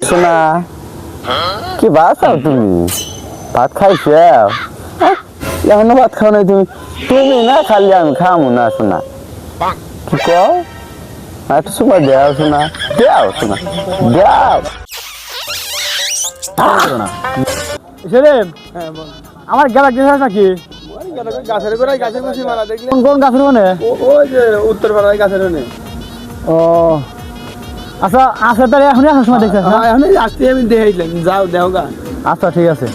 শোনা কি বাসাও তুমি ভাত খাইছো এখনো ভাত খাও নাই তুমি তুমি না খালি আমি খামো না শোনা কি কও একটু সময় দেও শোনা দেও শোনা দেও আমার গেলা গেছে নাকি গাছের গোড়ায় গাছের বসে মারা দেখলে কোন গাছের মানে ওই যে উত্তর পাড়ায় গাছের ওনে ও আচ্ছা আছে তাহলে এখনই আসার সময় দেখছিস না এখন আসতে আমি দেখাইলাম যাও দেও গা আচ্ছা ঠিক আছে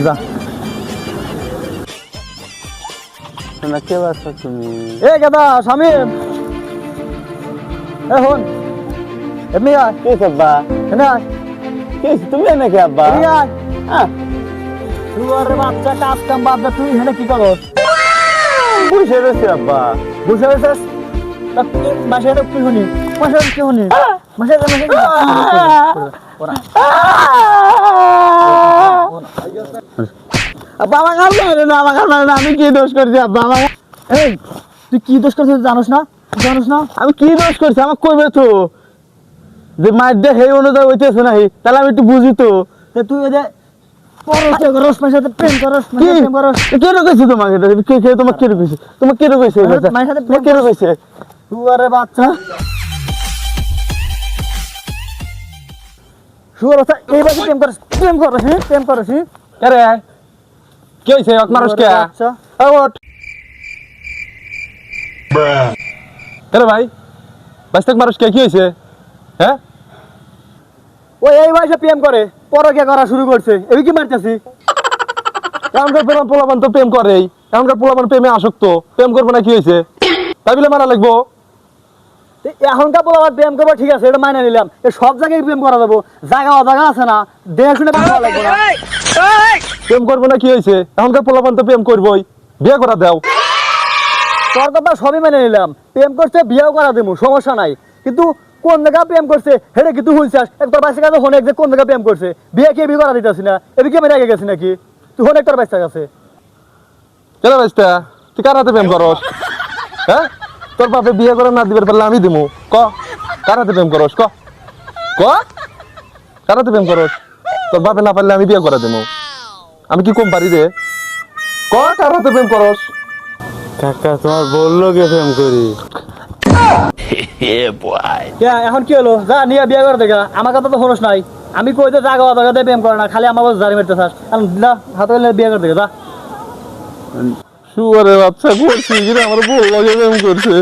যা শোনা কে বাসা তুমি এ গাদা স্বামী এ হন এমনি আয় কে আব্বা এনে আয় কে তুমি নাকি আব্বা এমনি আয় তুই আর বাচ্চা কাজ কাম বাদ দে তুই এখানে কি করস বসে রয়েছে আব্বা বুঝতে পেরেছিস মাসে কি শুনি মাসে কি শুনি মাসে আব্বা আমার কাছে না আমার কাছে না আমি কি দোষ করছি আব্বা আমার এই তুই কি দোষ করছিস জানোস না আমি কি দোষ করছি আমার কইবে তো যে মায়ের দিয়ে সেই অনুযায়ী হইতেছে না তাহলে আমি একটু বুঝি তো তুই ওই যে পরকে করস মাসে প্রেম করস কি প্রেম করস কে রকইছে তোমাকে কে তোমাকে কে রকইছে তোমাকে কে রকইছে মায়ের সাথে কে রকইছে তুই আরে বাচ্চা শুয়ার কথা এইবার প্রেম করস আরে কি হইছে এক মানুষ কে আচ্ছা ওঠ আরে ভাই বাস্তব মানুষ কে কি হইছে হ্যাঁ ওই এই বয়সে প্রেম করে পরকে করা শুরু করছে এই কি মারতাছি এখনকার পোলাপান তো প্রেম করেই এখনকার পোলাপান প্রেমে আসক্ত প্রেম করবো না কি হয়েছে তাই বলে মারা লাগবো এখনকার বলা প্রেম করবো ঠিক আছে এটা মাইনে নিলাম সব জায়গায় প্রেম করা যাবো জায়গা অজায়গা আছে না দেখে শুনে প্রেম করা লাগবে না প্রেম করবো না কি হয়েছে এখনকার পোলাপান তো প্রেম করবোই বিয়ে করা দাও তোর কথা সবই মেনে নিলাম প্রেম করছে বিয়েও করা দেবো সমস্যা নাই কিন্তু কোন জায়গা প্রেম করছে হেরে কিন্তু হুলছাস তোর বাচ্চা কাছে হনে যে কোন জায়গা প্রেম করছে বিয়ে কে বিয়ে করা দিতেছি না এবি কে মেরে আগে গেছি নাকি তুই হনে তোর বাচ্চা কাছে কেন বাস্তা তুই কার হাতে প্রেম করস হ্যাঁ তোর বাপে বিয়ে করে না দিবার পারলে আমি দিমু কার হাতে প্রেম করস কার হাতে প্রেম করস তোর বাপে না পারলে আমি বিয়ে করে দেবো আমি কি কম পারি রে কার হাতে প্রেম করস কাকা তোমার বললো কে প্রেম করি এখন কি হলো যা নিয়ে বিয়ে করে দেখা আমার কথা তো হরস নাই আমি কই তো জায়গা অজায়গাতে প্রেম করে না খালি আমার জারি মারতে চাস হাতে বিয়ে করে দেখা যা শুয়ারে বাচ্চা করছি আমার বউ লাগে প্রেম করছে